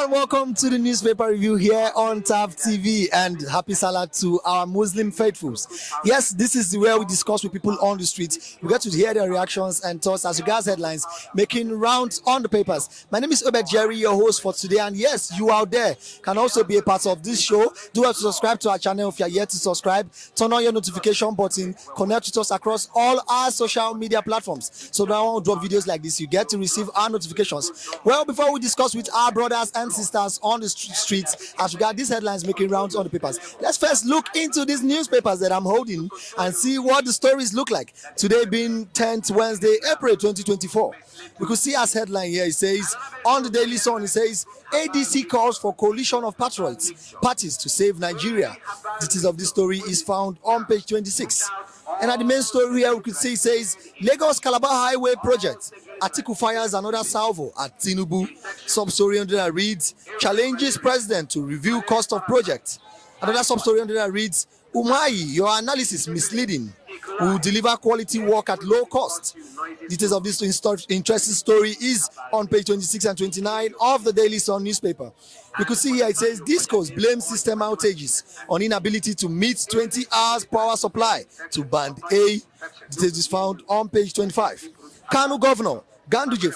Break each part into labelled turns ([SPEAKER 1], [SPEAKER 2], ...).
[SPEAKER 1] and welcome to the newspaper review here on TAV TV, and happy Salah to our Muslim faithfuls. Yes, this is where we discuss with people on the street. We get to hear their reactions and thoughts as regards headlines making rounds on the papers. My name is Obed Jerry, your host for today, and yes, you out there can also be a part of this show. Do have to subscribe to our channel if you are yet to subscribe. Turn on your notification button. Connect with us across all our social media platforms. So now when we drop videos like this, you get to receive our notifications. Well, before we discuss with our brothers and sisters on the streets as regard these headlines making rounds on the papers, let's first look into these newspapers that I'm holding and see what the stories look like. Today being 10th Wednesday, April 2024. We could see as headline here, it says, on the Daily Sun, it says, ADC calls for coalition of parties to save Nigeria. Details of this story is found on page 26. And at the main story here, we could see it says, Lagos-Calabar Highway Project. Atiku fires another salvo at Tinubu. Sub-story under that reads, challenges president to review cost of project. Another sub-story under that reads, Umahi, your analysis misleading. We will deliver quality work at low cost. Details of this interesting story is on page 26 and 29 of the Daily Sun newspaper. You could see here it says Discos blame system outages on inability to meet 20 hours power supply to Band A. Details is found on page 25. Kano Governor, Ganduje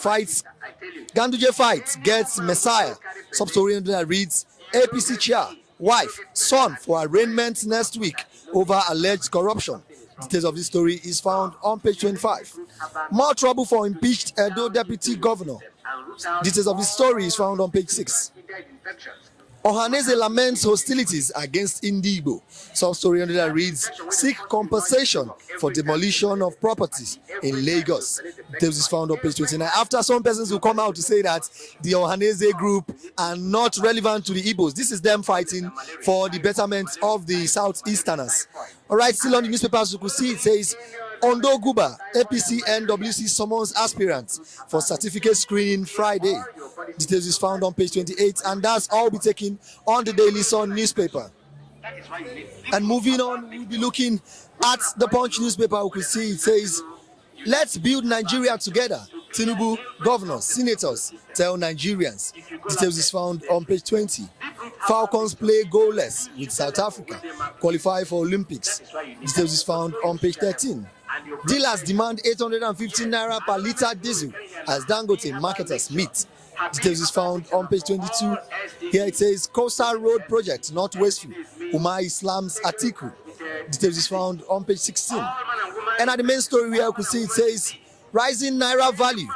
[SPEAKER 1] fights, gets Messiah. Sub-story under that reads, APC chair, wife, son for arraignment next week over alleged corruption. Details of this story is found on page 25. More trouble for impeached Edo deputy governor. Details of this story is found on page 6. Ohaneze laments hostilities against Indigo. Sub-story under that reads, seek compensation for demolition of properties in Lagos. Details is found on page 29. After some persons will come out to say that the Ohaneze group are not relevant to the Igbos. This is them fighting for the betterment of the Southeasterners. All right, still on the newspapers, you could see it says, Ondo Guba, APC NWC summons aspirants for certificate screening Friday. Details is found on page 28, and that's all we'll be taking on the Daily Sun newspaper. And moving on, we'll be looking at the Punch newspaper. We could see it says, let's build Nigeria together. Tinubu, governors, senators tell Nigerians. Details is found on page 20. Falcons play goalless with South Africa, qualify for Olympics. Details is found on page 13. Dealers demand 850 naira per litre diesel as Dangote marketers meet. Details is found on page 22. Here it says, Coastal Road Project not wasteful. Umahi slams Atiku. Details is found on page 16. And at the main story where you could see it says, rising naira value.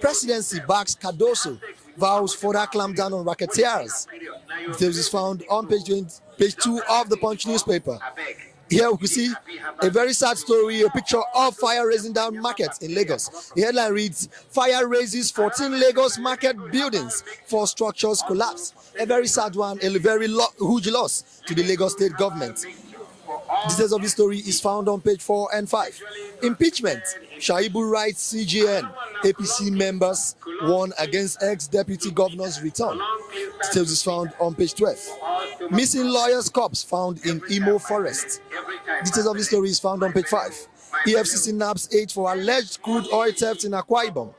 [SPEAKER 1] Presidency backs Cardoso, vows further clampdown on racketeers. Details is found on page 2 of the Punch newspaper. Here we can see a very sad story, a picture of fire raising down markets in Lagos. The headline reads, fire raises 14 Lagos market buildings, 4 structures collapse. A very sad one, a very huge loss to the Lagos state government. Details of this story is found on page 4 and 5. Impeachment. Shaibu writes CGN. APC members warn against ex-deputy governor's return. Details is found on page 12. Missing lawyers' corpse found in Imo forest. Details of this story is found on page 5. EFCC nabs 8 for alleged crude oil theft in Akwa Ibom.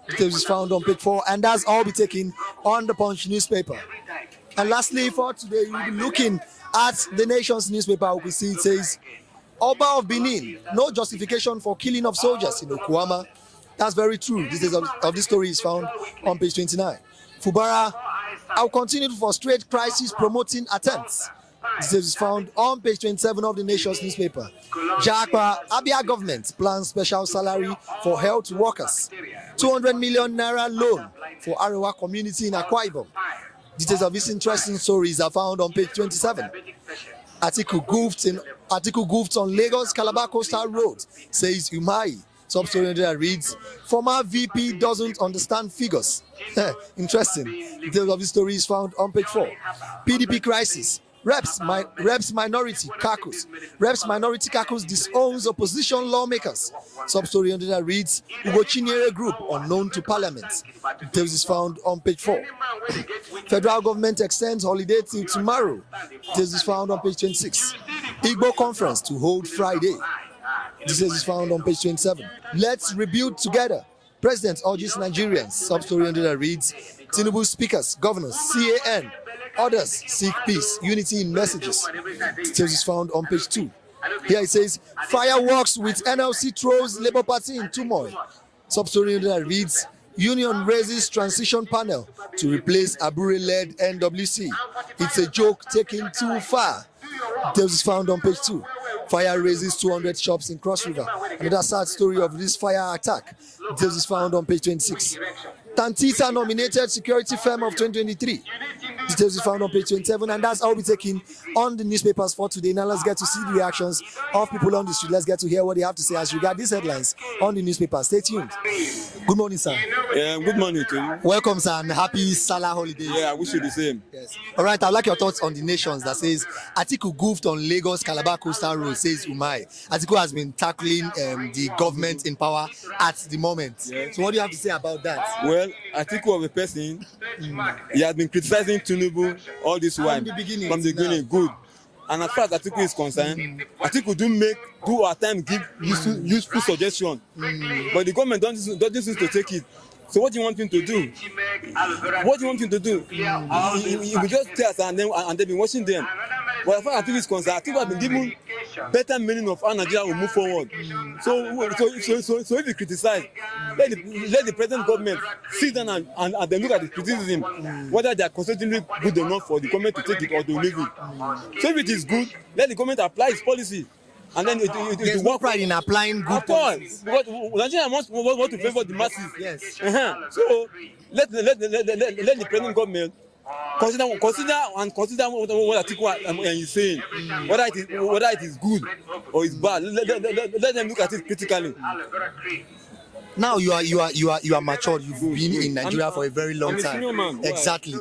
[SPEAKER 1] Details is found on page 4, and that's all be taken on the Punch newspaper. And lastly, for today, we'll be looking at the Nation's newspaper. We can see it says, Oba of Benin, no justification for killing of soldiers in Okuama. That's very true. Details of this story is found on page 29. Fubara, I'll continue to frustrate crisis promoting attempts. This is found on page 27 of the Nation's newspaper. Jakwa, Abia government plans special salary for health workers. 200 million naira loan for Arewa community in Akwa Ibom. Details of this interesting stories are found on page 27. Atiku goofed on Lagos-Calabar Coastal Road, says Umahi. Sub-story that reads, former VP doesn't understand figures. Interesting. Details of this story is found on page 4. PDP crisis. Reps minority caucus disowns opposition lawmakers. Sub-story under that reads, Ugo Chinyere group unknown to parliament. Details is found on page 4. Federal government extends holiday till tomorrow. Details is found on page 26. Igbo conference to hold Friday. Details is found on page 27. Let's rebuild together. President urges Nigerians. Sub-story under that reads, Tinubu'S speakers, governors, CAN, others seek peace, unity in messages. Details is found on page 2. Here it says, fireworks with NLC throws Labour Party in turmoil. Sub-story under that reads, Union raises transition panel to replace Abure-led NWC. It's a joke taken too far. Details is found on page 2. Fire raises 200 shops in Cross River. Another sad story of this fire attack. Details is found on page 26. Tantita nominated security firm of 2023. Details is found on page 27, and that's all we'll be taking on the newspapers for today. Now let's get to see the reactions of people on the street. Let's get to hear what they have to say as regard these headlines on the newspapers. Stay tuned. Good morning, sir.
[SPEAKER 2] Yeah, good morning to you.
[SPEAKER 1] Welcome, sir, and happy Salah holidays.
[SPEAKER 2] Yeah, I wish you the same.
[SPEAKER 1] Yes. All right, I'd like your thoughts on the nations that says Atiku goofed on Lagos-Calabar coastal road, says Umai. Atiku has been tackling the government in power at the moment. Yeah. So what do you have to say about that?
[SPEAKER 2] Well, Atiku of a person, he has been criticizing Tinubu all this while. From the beginning, good. And as far as Atiku is concerned, Atiku do at times give useful suggestions. But the government doesn't seem to take it. So what do you want him to do? What do you want him to do? He will just tell us and they've been watching them. But as far as Atiku is concerned, Atiku has been given better meaning of how Nigeria will move forward. So if you criticize, let the present government sit down and then look at the criticism, whether they are constantly good enough for the government to take it or to leave it. So if it is good, let the government apply its policy. And then
[SPEAKER 1] it work right in applying good policies.
[SPEAKER 2] Because Nigeria want to favor the masses.
[SPEAKER 1] Yes.
[SPEAKER 2] So let the present government consider what Atiku is saying, whether it is good or it's bad. Let them look at it critically.
[SPEAKER 1] Now you are matured. You've been in Nigeria for a very long time.
[SPEAKER 2] Man.
[SPEAKER 1] Exactly.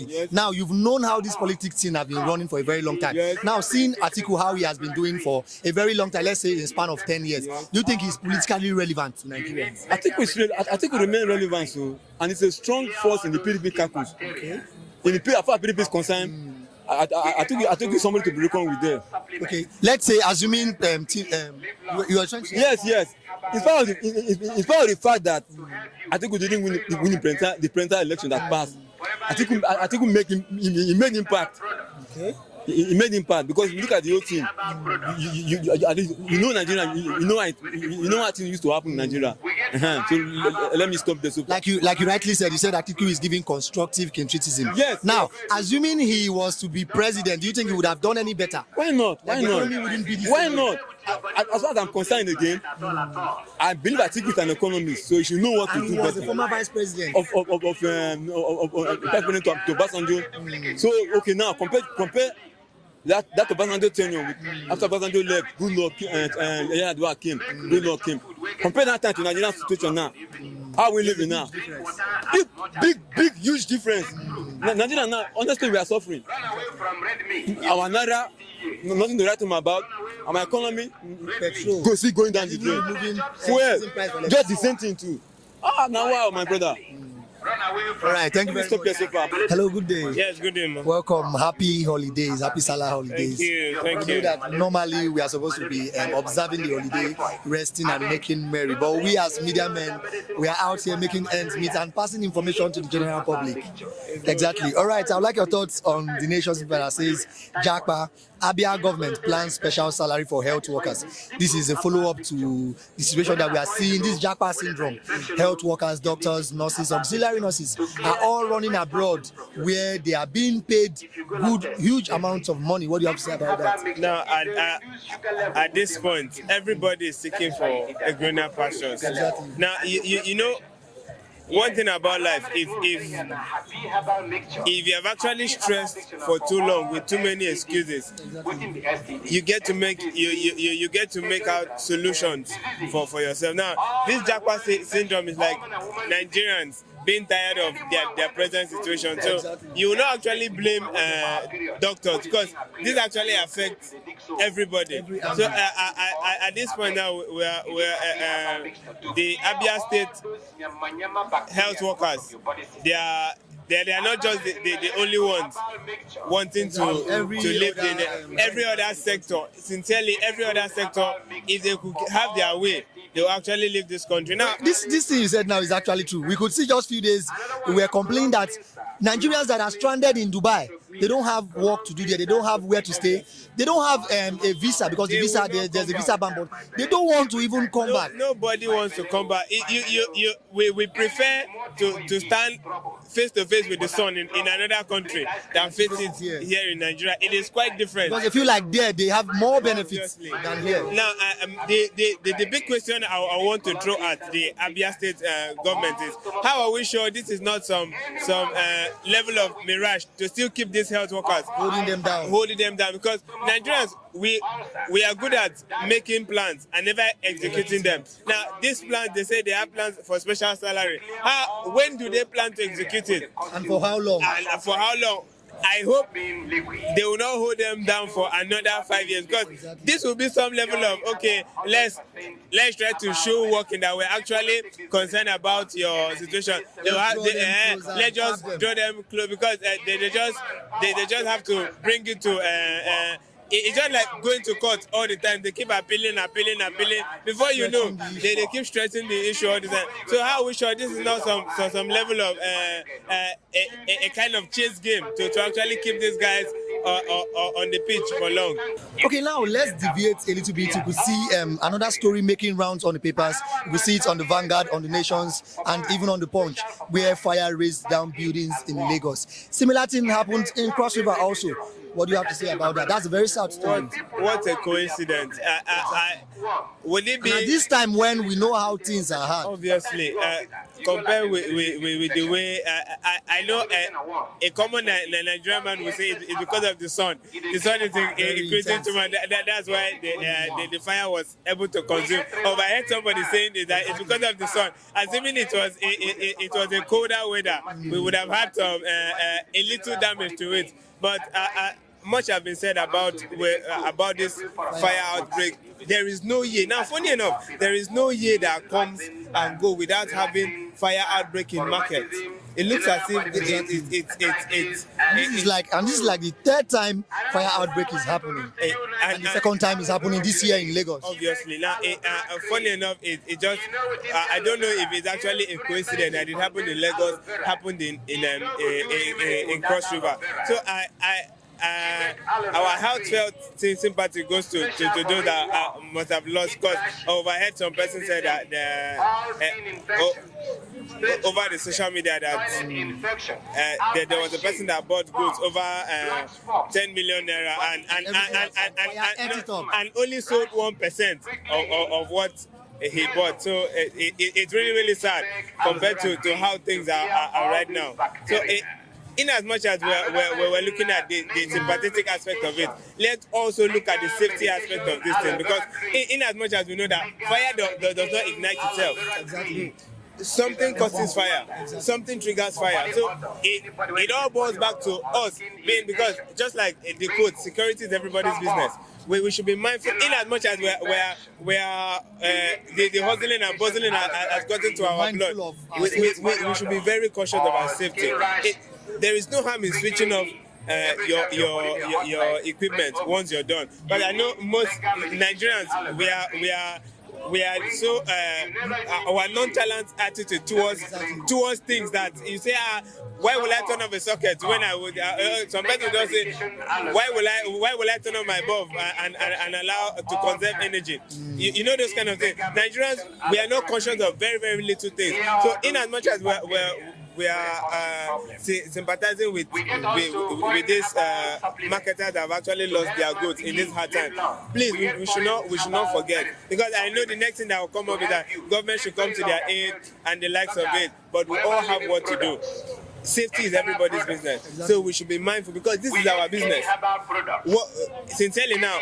[SPEAKER 2] Yes.
[SPEAKER 1] Now you've known how this politics thing have been running for a very long time.
[SPEAKER 2] Yes.
[SPEAKER 1] Now seeing Atiku how he has been doing for a very long time, let's say in a span of 10 years, do you think he's politically relevant to Nigerians?
[SPEAKER 2] Atiku remain relevant, so, and it's a strong force in the PDP caucus.
[SPEAKER 1] Okay.
[SPEAKER 2] In the as far as PDP is concerned, Atiku is somebody to be reckoned with there.
[SPEAKER 1] Okay. Let's say assuming you are trying to.
[SPEAKER 2] Yes. In spite of the fact that Atiku didn't win the presidential election that passed, Atiku made impact.
[SPEAKER 1] Okay.
[SPEAKER 2] He made impact because look at the whole thing. You know Nigeria. You know what things used to happen in Nigeria. So let me stop there. So
[SPEAKER 1] like you rightly said, you said Atiku is giving constructive criticism.
[SPEAKER 2] Yes.
[SPEAKER 1] Now, assuming he was to be president, do you think he would have done any better?
[SPEAKER 2] Why not?
[SPEAKER 1] Why
[SPEAKER 2] not? As far as I'm concerned again, I believe Atiku is an economist, so he should know what to do better.
[SPEAKER 1] He was the former vice president
[SPEAKER 2] of President to Obasanjo. So okay, now compare that Obasanjo tenure after Obasanjo left, good luck Yar'Adua came, good luck came. Compare that time to Nigerian situation now. How we living now? Big, huge difference. Nigeria now, honestly, we are suffering. Our naira, nothing to write home about. Our economy,
[SPEAKER 1] petrol,
[SPEAKER 2] going down the drain. Fuel, just the same thing too. Now wow, my brother.
[SPEAKER 1] All right, thank you very much. Hello, good day.
[SPEAKER 3] Yes, good day, man.
[SPEAKER 1] Welcome, happy holidays, happy Salah holidays.
[SPEAKER 3] Thank you.
[SPEAKER 1] That normally we are supposed to be observing the holiday, resting and making merry, but we as media men, we are out here making ends meet and passing information to the general public. Exactly. All right, I would like your thoughts on the nation's paper that says Japa Abia government plans special salary for health workers. This is a follow-up to the situation that we are seeing, this Japa syndrome. Health workers, doctors, nurses, auxiliary nurses are all running abroad where they are being paid huge amounts of money. What do you have to say about that?
[SPEAKER 3] Now, at this point, everybody is seeking for a greener pastures.
[SPEAKER 1] Exactly.
[SPEAKER 3] Now, you know, one thing about life, if you have actually stressed for too long with too many excuses, you get to make out solutions for yourself. Now, this Japa syndrome is like Nigerians being tired of their present situation. So you will not actually blame doctors because this actually affects everybody. So at this point now, we're the Abia State health workers, they they are not just the only ones wanting to live in every other sector. Sincerely, every other sector, if they could have their way, they will actually leave this country. Now,
[SPEAKER 1] this thing you said now is actually true. We could see just few days we were complaining that Nigerians that are stranded in Dubai, they don't have work to do there. They don't have where to stay. They don't have a visa because there's a visa ban. But they don't want to even come back.
[SPEAKER 3] Nobody wants to come back. We prefer to stand face to face with the sun in another country than face it here in Nigeria. It is quite different.
[SPEAKER 1] Because they feel like there they have more benefits than here.
[SPEAKER 3] Now, the big question I want to throw at the Abia State government is, how are we sure this is not some level of mirage to still keep these health workers
[SPEAKER 1] holding them down?
[SPEAKER 3] Because Nigerians, we are good at making plans and never executing them. Now, these plans, they say they have plans for special salary. When do they plan to execute it?
[SPEAKER 1] And for how long?
[SPEAKER 3] And for how long? I hope they will not hold them down for another 5 years, because this will be some level of, okay, let's try to show working that we're actually concerned about your situation. Let's just draw them close, because they just have to bring it to. It's just like going to court all the time. They keep appealing. Before you know, they keep stressing the issue all the time. So how are we sure this is not some level of a kind of chase game to actually keep these guys on the pitch for long?
[SPEAKER 1] Okay, now let's deviate a little bit. You could see another story making rounds on the papers. You could see it on the Vanguard, on the Nations, and even on the Punch, where fire razed down buildings in Lagos. Similar thing happened in Cross River also. What do you have to say about that? That's a very sad story.
[SPEAKER 3] What a coincidence. Would it be...
[SPEAKER 1] And at this time when we know how things are hard.
[SPEAKER 3] Obviously, compared with the way... I know a common Nigerian man will say it's because of the sun. The sun is increasing too much. That's why the fire was able to consume. Or I heard somebody saying that it's because of the sun. Assuming it was a colder weather, we would have had some a little damage to it. But much has been said about this fire outbreak. There is no year. Now, funny enough, there is no year that comes and go without having fire outbreak in market. It looks as if this
[SPEAKER 1] is like the third time fire outbreak is happening, and the second time is happening this year in Lagos.
[SPEAKER 3] Obviously, now funny enough, it just I don't know if it's actually a coincidence that it happened in Lagos, happened in Cross River. So our heartfelt sympathy goes to those that must have lost. Because I overheard some person say that over the social media that there was a person that bought goods over 10 million naira and only sold 1% of what he bought. So it's really, really sad compared to how things are right now. So in as much as we're looking at the sympathetic aspect of it, let's also look at the safety aspect of this thing, because in as much as we know that fire does not ignite itself.
[SPEAKER 1] Exactly.
[SPEAKER 3] Something causes fire, something triggers fire. So it all boils back to us being, because just like the quote, security is everybody's business. We should be mindful, in as much as we are the hustling and bustling has gotten to our blood. We should be very cautious of our safety. There is no harm in switching off your equipment once you're done. But I know most Nigerians, we are so our nonchalant attitude towards things that you say, why will I turn off a socket when I would? Some people just say, why will I turn off my bulb and allow to conserve energy? You know those kind of things. Nigerians, we are not conscious of very, very little things. So in as much as we are sympathizing with these marketers that have actually lost their goods in this hard time. Please, we should not forget, because I know the next thing that will come up is that government should come to their aid and the likes of it. But we all have what to do. Safety is everybody's business, so we should be mindful, because this is our business. Sincerely now,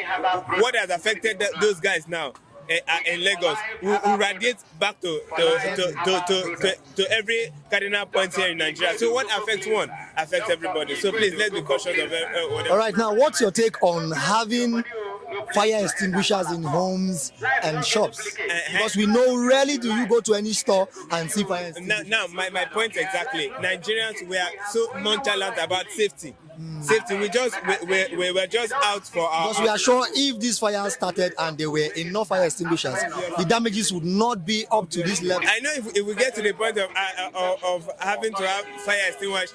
[SPEAKER 3] what has affected those guys now in Lagos who radiate back to every cardinal point here in Nigeria. So what affects one affects everybody. So please, let's be cautious of whatever.
[SPEAKER 1] All right, now what's your take on having fire extinguishers in homes and shops? Because we know rarely do you go to any store and see fire extinguishers.
[SPEAKER 3] Now my point exactly. Nigerians, we are so nonchalant about safety. Safety. We were just out for our.
[SPEAKER 1] Because we are sure if this fire started and there were enough fire extinguishers, the damages would not be up to this level.
[SPEAKER 3] I know if we get to the point of having to have fire extinguishers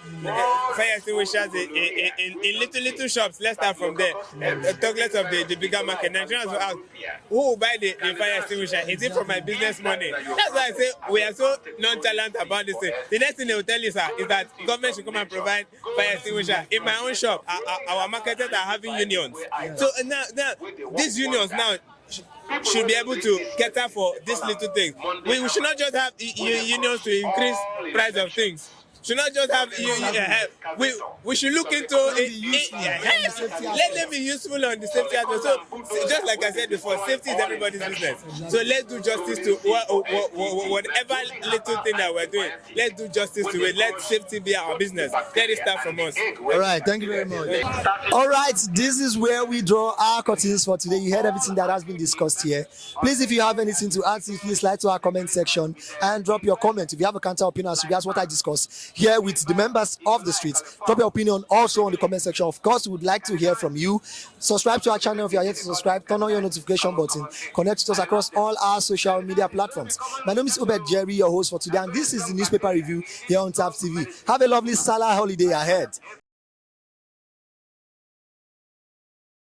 [SPEAKER 3] in little shops, let's start from there. Talk less of the bigger market. Nigerians will ask, who will buy the fire extinguisher? Is it from my business money? That's why I say we are so nonchalant about this thing. The next thing they will tell you, sir, is that government should come and provide fire extinguisher. In my own shop, our marketers are having unions. So now these unions now should be able to cater for these little things. We should not just have unions to increase price of things. Should not just have we should look into let them be useful on the safety aspect. So just like I said before, safety is everybody's business. So let's do justice to whatever little thing that we're doing. Let's do justice to it. Let safety be our business. Let it start from us.
[SPEAKER 1] All right, thank you very much. All right, this is where we draw our curtains for today. You heard everything that has been discussed here. Please, if you have anything to add, please slide to our comment section and drop your comment. If you have a counter opinion as regards what I discussed here with the members of the streets, drop your opinion also in the comment section. Of course, we would like to hear from you. Subscribe to our channel if you are yet to subscribe. Turn on your notification button. Connect with us across all our social media platforms. My name is Obed Jerry, your host for today, and this is the newspaper review here on TAF TV. Have a lovely Salah holiday ahead.